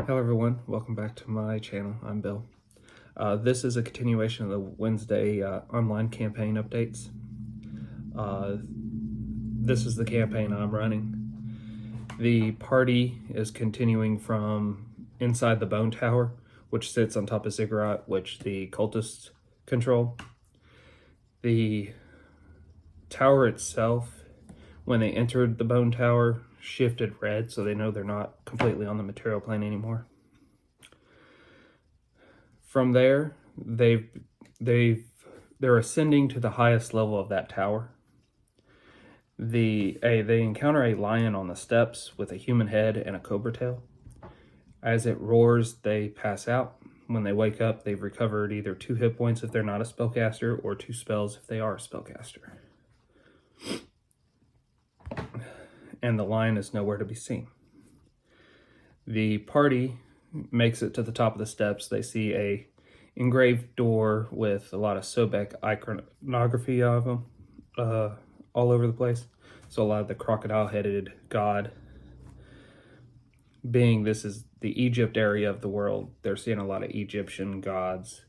Hello everyone, welcome back to my channel. I'm Bill. This is a continuation of the Wednesday online campaign updates. This is the campaign I'm running. The party is continuing from inside the Bone Tower, which sits on top of Ziggurat, which the cultists control. The tower itself, when they entered the Bone Tower, shifted red, so they know they're not completely on the material plane anymore. From there, they're ascending to the highest level of that tower. They encounter a lion on the steps with a human head and a cobra tail. As it roars, they pass out. When they wake up, they've recovered either 2 hit points if they're not a spellcaster, or 2 spells if they are a spellcaster. And the lion is nowhere to be seen. The party makes it to the top of the steps. They see a engraved door with a lot of Sobek iconography of them all over the place. So a lot of the crocodile-headed god. Being this is the Egypt area of the world, they're seeing a lot of Egyptian gods.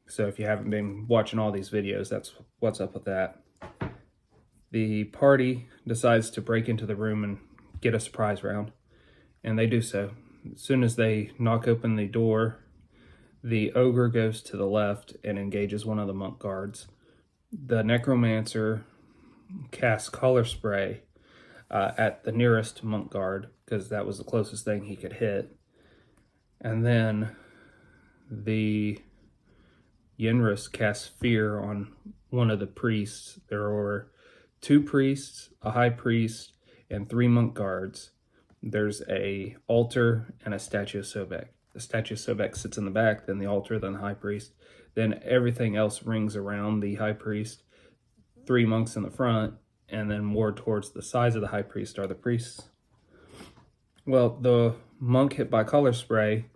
So if you haven't been watching all these videos, that's what's up with that. The party decides to break into the room and get a surprise round, and they do so. As soon as they knock open the door, the ogre goes to the left and engages one of the monk guards. The necromancer casts color spray at the nearest monk guard, because that was the closest thing he could hit. And then the Yenris casts fear on one of the priests. There were 2 priests, a high priest, and 3 monk guards. There's a altar and a statue of Sobek. The statue of Sobek sits in the back, then the altar, then the high priest. Then everything else rings around the high priest. 3 monks in the front, and then more towards the sides of the high priest are the priests. Well, the monk hit by color spray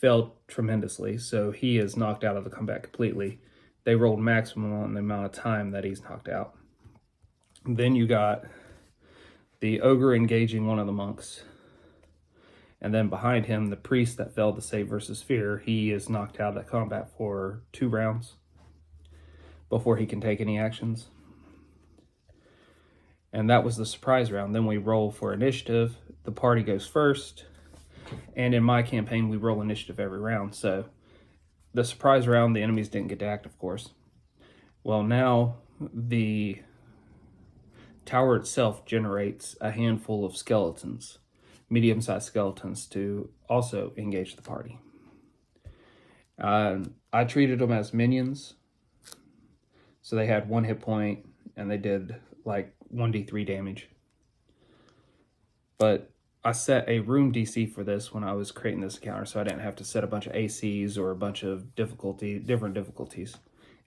failed tremendously, so he is knocked out of the combat completely. They rolled maximum on the amount of time that he's knocked out. Then you got the ogre engaging one of the monks. And then behind him, the priest that failed to save versus fear, he is knocked out of combat for 2 rounds before he can take any actions. And that was the surprise round. Then we roll for initiative. The party goes first. And in my campaign, we roll initiative every round. So the surprise round, the enemies didn't get to act, of course. Well, now the tower itself generates a handful of skeletons, medium-sized skeletons, to also engage the party. I treated them as minions, so they had 1 hit point, and they did like 1d3 damage. But I set a room DC for this when I was creating this encounter, so I didn't have to set a bunch of ACs or a bunch of different difficulties.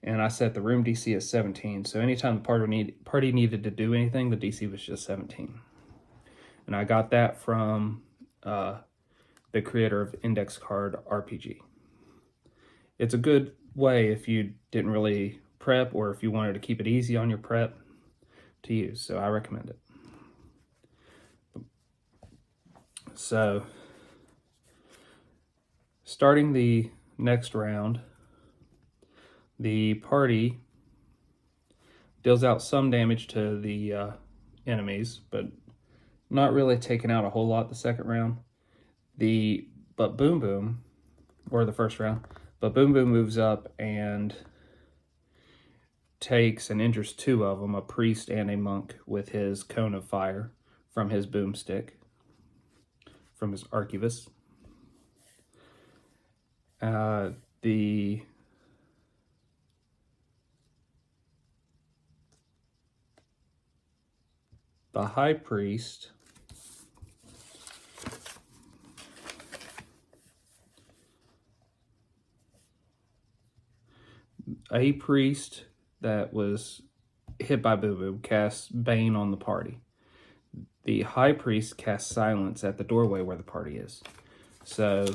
And I set the room DC as 17, so anytime the party needed to do anything, the DC was just 17. And I got that from the creator of Index Card RPG. It's a good way if you didn't really prep, or if you wanted to keep it easy on your prep to use, so I recommend it. So, starting the next round, the party deals out some damage to the enemies, but not really taking out a whole lot the second round. But Boom Boom, or the first round, but Boom Boom moves up and takes and injures 2 of them, a priest and a monk, with his cone of fire from his boomstick, from his arquebus. The high priest that was hit by Boo Boo casts Bane on the party. The high priest casts silence at the doorway where the party is. So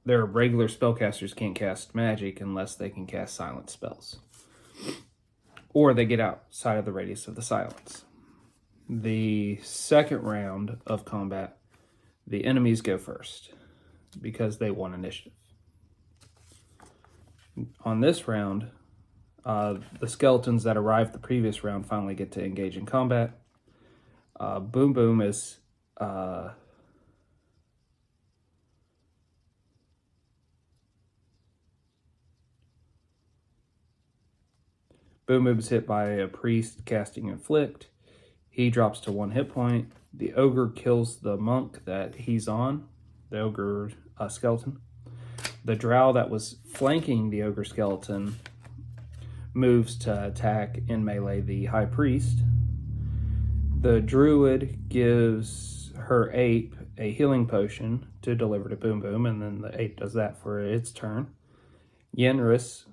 their regular spellcasters can't cast magic unless they can cast silence spells, or they get outside of the radius of the silence. The second round of combat, the enemies go first. because they won initiative. On this round, the skeletons that arrived the previous round finally get to engage in combat. Boom Boom is Boom Boom is hit by a priest casting Inflict. He drops to 1 hit point. The ogre kills the monk that he's on, the ogre skeleton. The drow that was flanking the ogre skeleton moves to attack in melee the high priest. The druid gives her ape a healing potion to deliver to Boom Boom, and then the ape does that for its turn. Yenris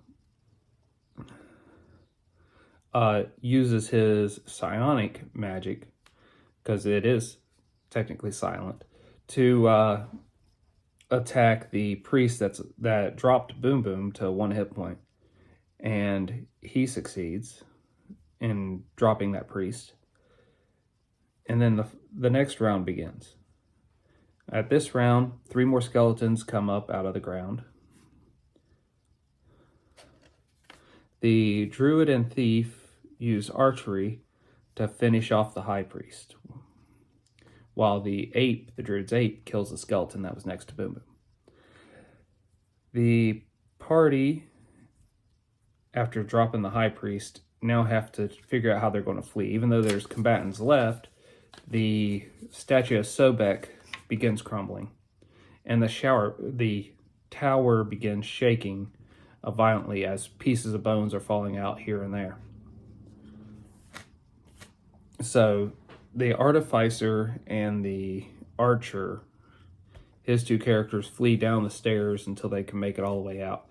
uses his psionic magic, because it is technically silent, to attack the priest that dropped Boom Boom to 1 hit point, and he succeeds in dropping that priest. And then the next round begins. At this round, 3 more skeletons come up out of the ground. The druid and thief use archery to finish off the high priest, while the druid's ape, kills the skeleton that was next to Boom Boom. The party, after dropping the high priest, now have to figure out how they're going to flee. Even though there's combatants left, the statue of Sobek begins crumbling, and the tower begins shaking violently as pieces of bones are falling out here and there. So the artificer and the archer, his 2 characters, flee down the stairs until they can make it all the way out,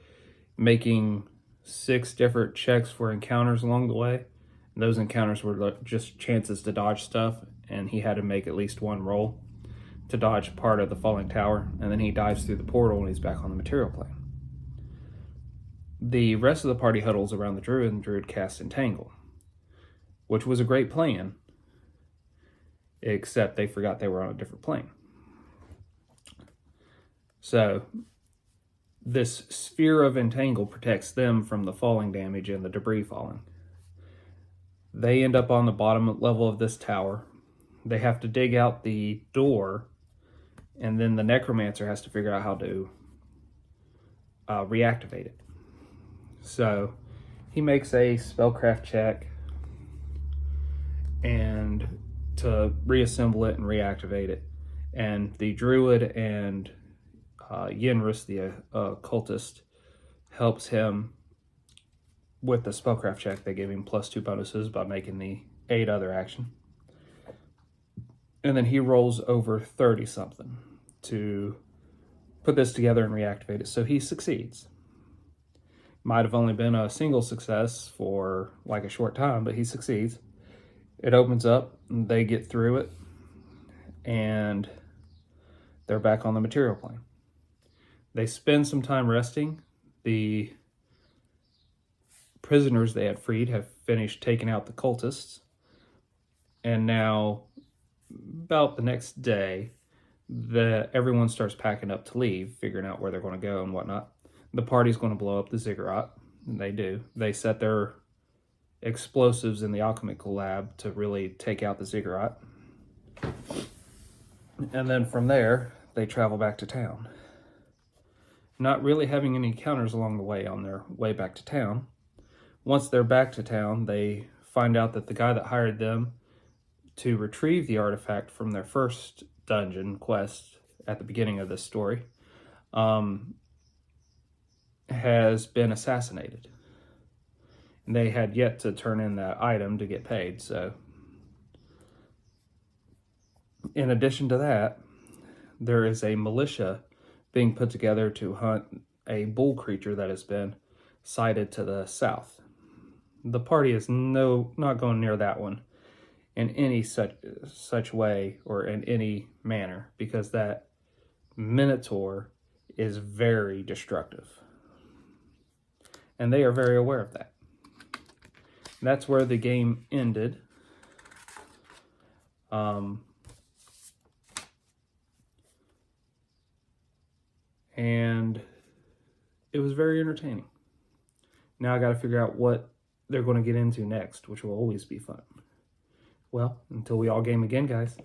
making 6 different checks for encounters along the way. And those encounters were just chances to dodge stuff, and he had to make at least 1 roll to dodge part of the falling tower, and then he dives through the portal and he's back on the material plane. The rest of the party huddles around the druid, and the druid casts Entangle, which was a great plan, except they forgot they were on a different plane. So this sphere of Entangle protects them from the falling damage and the debris falling. They end up on the bottom level of this tower. They have to dig out the door, and then the necromancer has to figure out how to reactivate it. So he makes a spellcraft check and to reassemble it and reactivate it. And the druid and Yenris, the occultist, helps him with the spellcraft check. They give him +2 bonuses by making the 8 other action. And then he rolls over 30 something to put this together and reactivate it. So he succeeds. Might have only been a single success for like a short time, but he succeeds. It opens up, and they get through it, and they're back on the material plane. They spend some time resting. The prisoners they had freed have finished taking out the cultists, and now, about the next day, everyone starts packing up to leave, figuring out where they're going to go and whatnot. The party's going to blow up the ziggurat, and they do. They set their explosives in the alchemical lab to really take out the ziggurat. And then from there, they travel back to town. Not really having any encounters along the way on their way back to town. Once they're back to town, they find out that the guy that hired them to retrieve the artifact from their first dungeon quest at the beginning of this story has been assassinated. And they had yet to turn in that item to get paid. So in addition to that, there is a militia being put together to hunt a bull creature that has been sighted to the south. The party is not going near that one in any such way or in any manner, because that minotaur is very destructive. And they are very aware of that. That's where the game ended. and it was very entertaining. Now I got to figure out what they're going to get into next, which will always be fun. Well, until we all game again, guys.